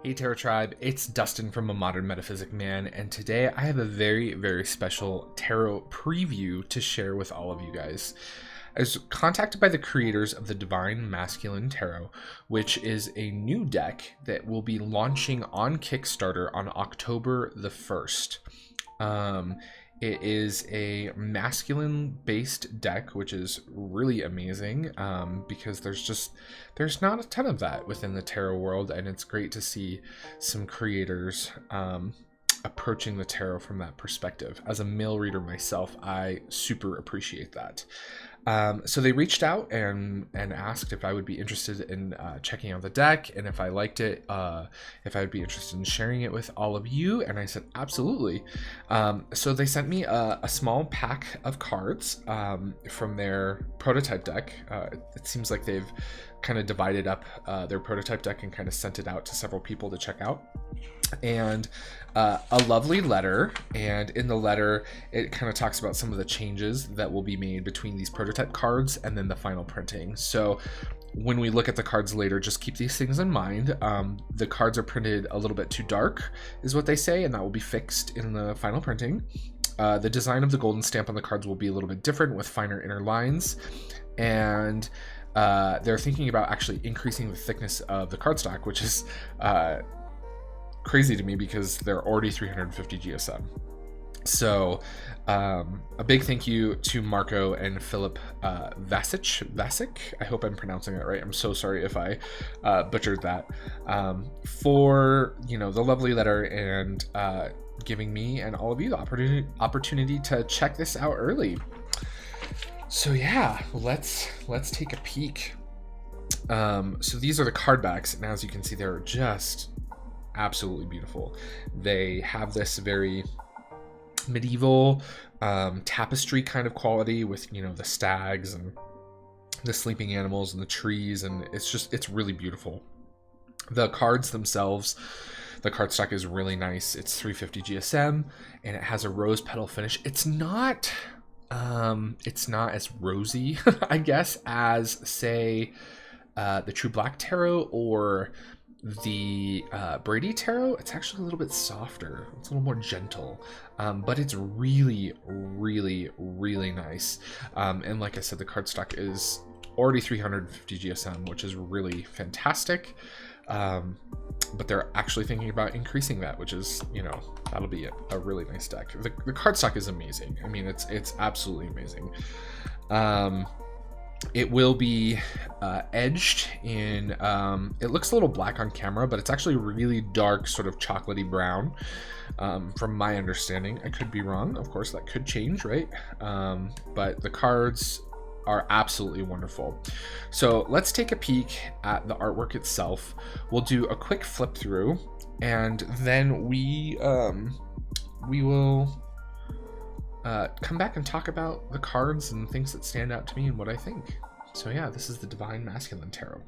Hey Terra Tribe, it's Dustin from A Modern Metaphysic Man, and today I have a very special tarot preview to share with all of you guys. I was contacted by the creators of the Divine Masculine Tarot, which is a new deck that will be launching on Kickstarter on October the 1st. It is a masculine based deck, which is really amazing because there's not a ton of that within the tarot world, and it's great to see some creators approaching the tarot from that perspective. As a male reader myself, I super appreciate that. So they reached out and asked if I would be interested in checking out the deck, and if I liked it, if I would be interested in sharing it with all of you. And I said absolutely. So they sent me a small pack of cards from their prototype deck. It seems like they've kind of divided up their prototype deck and kind of sent it out to several people to check out. And a lovely letter, and in the letter it kind of talks about some of the changes that will be made between these prototype cards and then the final printing. So when we look at the cards later, just keep these things in mind. The cards are printed a little bit too dark is what they say, and that will be fixed in the final printing. The design of the golden stamp on the cards will be a little bit different with finer inner lines, and they're thinking about actually increasing the thickness of the cardstock, which is crazy to me because they're already 350 GSM. So a big thank you to Marko and Filip Vasich. I hope I'm pronouncing that right. I'm so sorry if I butchered that. For the lovely letter and giving me and all of you the opportunity to check this out early. So yeah, let's take a peek. So these are the card backs, and as you can see, they're just absolutely beautiful. They have this very medieval tapestry kind of quality with the stags and the sleeping animals and the trees, and it's really beautiful. The cards themselves, the cardstock is really nice. It's 350 GSM and it has a rose petal finish. It's not as rosy I guess as say the True Black Tarot or the Brady Tarot. It's actually a little bit softer. It's a little more gentle, but it's really nice. And like I said, the cardstock is already 350 GSM, which is really fantastic. But they're actually thinking about increasing that, which is, that'll be a really nice deck. The cardstock is amazing. I mean, it's absolutely amazing. It will be edged in, it looks a little black on camera, but it's actually really dark, sort of chocolatey brown, from my understanding. I could be wrong. Of course, that could change, right? But the cards are absolutely wonderful. So let's take a peek at the artwork itself. We'll do a quick flip through, and then we will come back and talk about the cards and things that stand out to me and what I think. So yeah, this is the Divine Masculine Tarot.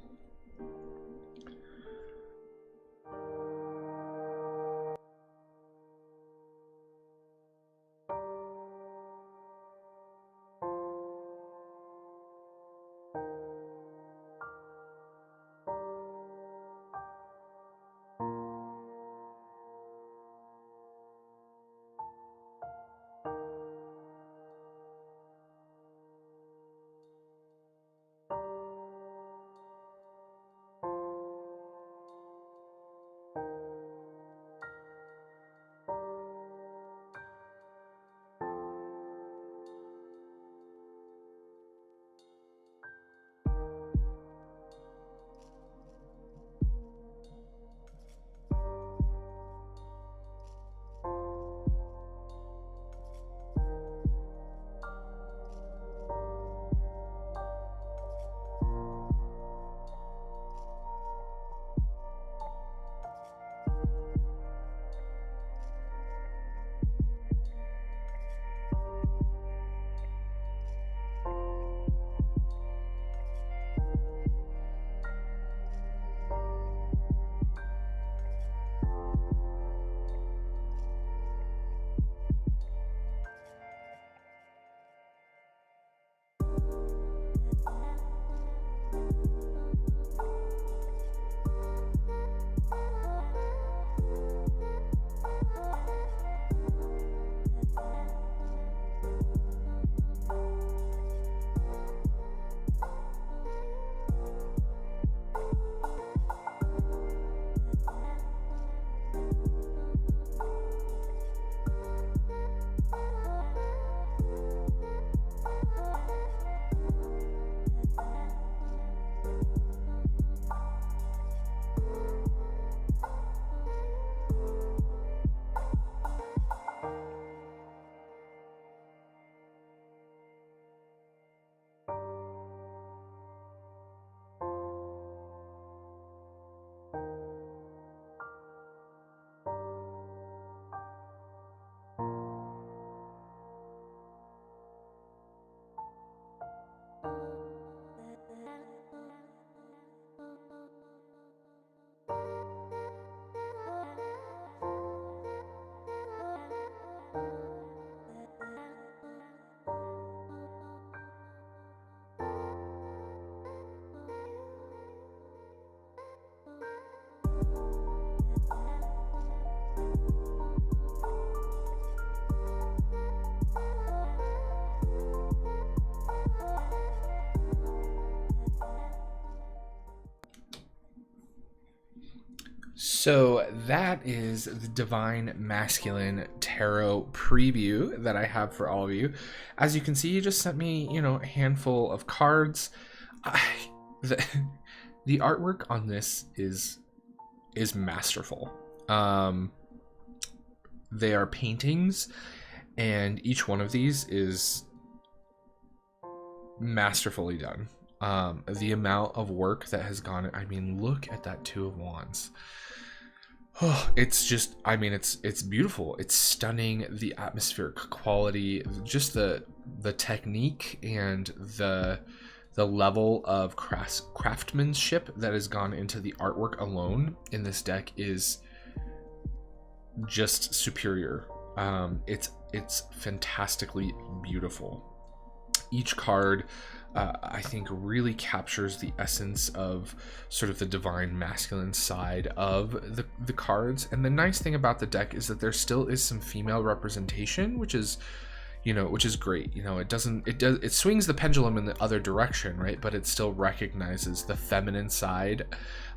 So that is the Divine Masculine Tarot preview that I have for all of you. As you can see, you just sent me, a handful of cards. The, the artwork on this is masterful. They are paintings, and each one of these is masterfully done. The amount of work that has gone, look at that Two of Wands. Oh, it's just, it's beautiful. It's stunning. The atmospheric quality, just the technique and the level of craftsmanship that has gone into the artwork alone in this deck is just superior. It's fantastically beautiful. Each card, I think, really captures the essence of sort of the divine masculine side of the cards. And the nice thing about the deck is that there still is some female representation, which is great. It swings the pendulum in the other direction, right? But it still recognizes the feminine side,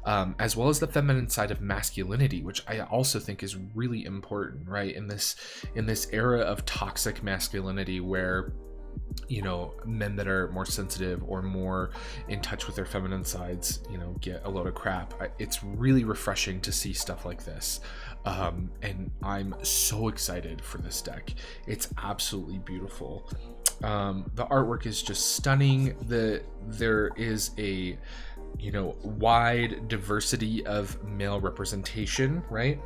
as well as the feminine side of masculinity, which I also think is really important, right? In this era of toxic masculinity, where men that are more sensitive or more in touch with their feminine sides, get a load of crap. It's really refreshing to see stuff like this. And I'm so excited for this deck. It's absolutely beautiful. The artwork is just stunning. There is a, wide diversity of male representation, right?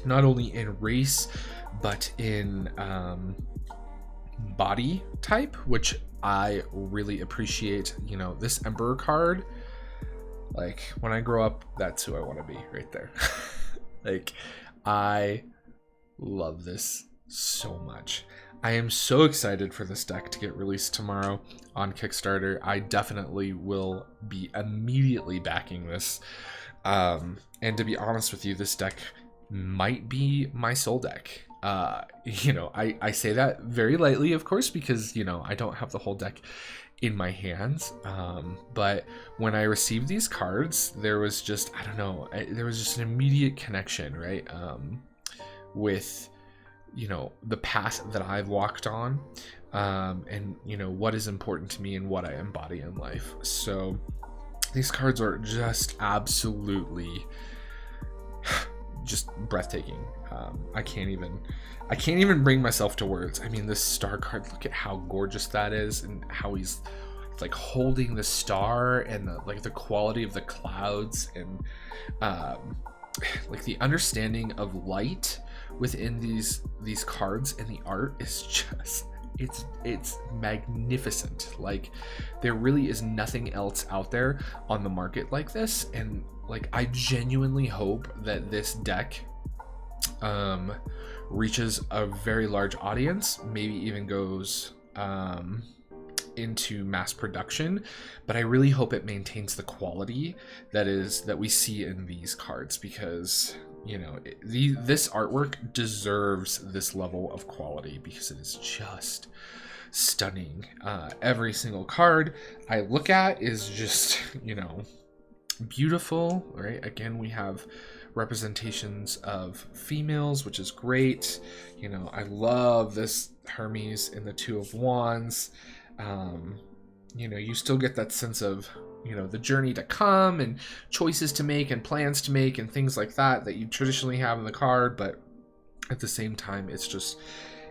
Not only in race, but in, body type, which I really appreciate. This Emperor card, like, when I grow up, that's who I want to be, right there. Like, I love this so much. I am so excited for this deck to get released tomorrow on Kickstarter. I definitely will be immediately backing this. And to be honest with you, this deck might be my soul deck. I say that very lightly, of course, because, I don't have the whole deck in my hands. But when I received these cards, there was just, there was just an immediate connection, right? With, the path that I've walked on, and, what is important to me and what I embody in life. So these cards are just absolutely just breathtaking. I can't even bring myself to words. This star card, look at how gorgeous that is, and how he's like holding the star, and the quality of the clouds, and like the understanding of light within these cards, and the art is just, it's magnificent. Like, there really is nothing else out there on the market like this, and like, I genuinely hope that this deck reaches a very large audience, maybe even goes into mass production, but I really hope it maintains the quality that we see in these cards, because this artwork deserves this level of quality, because it is just stunning. Every single card I look at is just beautiful, right? Again, we have representations of females, which is great. I love this Hermes in the Two of Wands. You still get that sense of, the journey to come, and choices to make, and plans to make, and things like that you traditionally have in the card. But at the same time, it's just,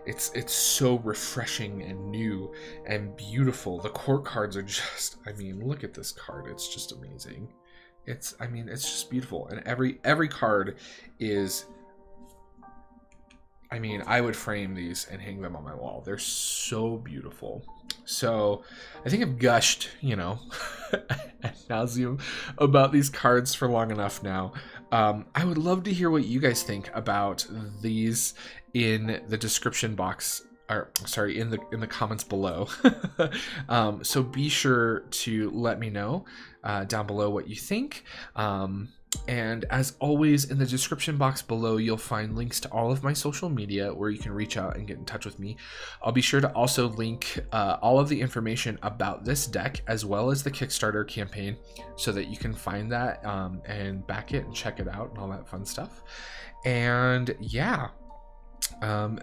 it's so refreshing and new and beautiful. The court cards are just, look at this card. It's just amazing. It's just beautiful. And every card is, I would frame these and hang them on my wall. They're so beautiful. So I think I've gushed, ad nauseum about these cards for long enough now. I would love to hear what you guys think about these in the description box or sorry, in the comments below. So be sure to let me know down below what you think. And as always, in the description box below, you'll find links to all of my social media where you can reach out and get in touch with me. I'll be sure to also link all of the information about this deck as well as the Kickstarter campaign so that you can find that and back it and check it out and all that fun stuff. And yeah.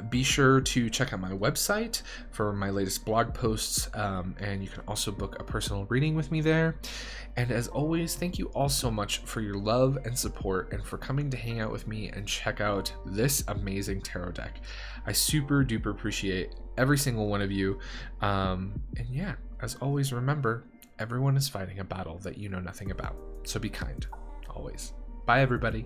Be sure to check out my website for my latest blog posts, and you can also book a personal reading with me there. And as always, thank you all so much for your love and support and for coming to hang out with me and check out this amazing tarot deck. I super duper appreciate every single one of you. And yeah, as always, remember, everyone is fighting a battle that you know nothing about. So be kind, always. Bye, everybody.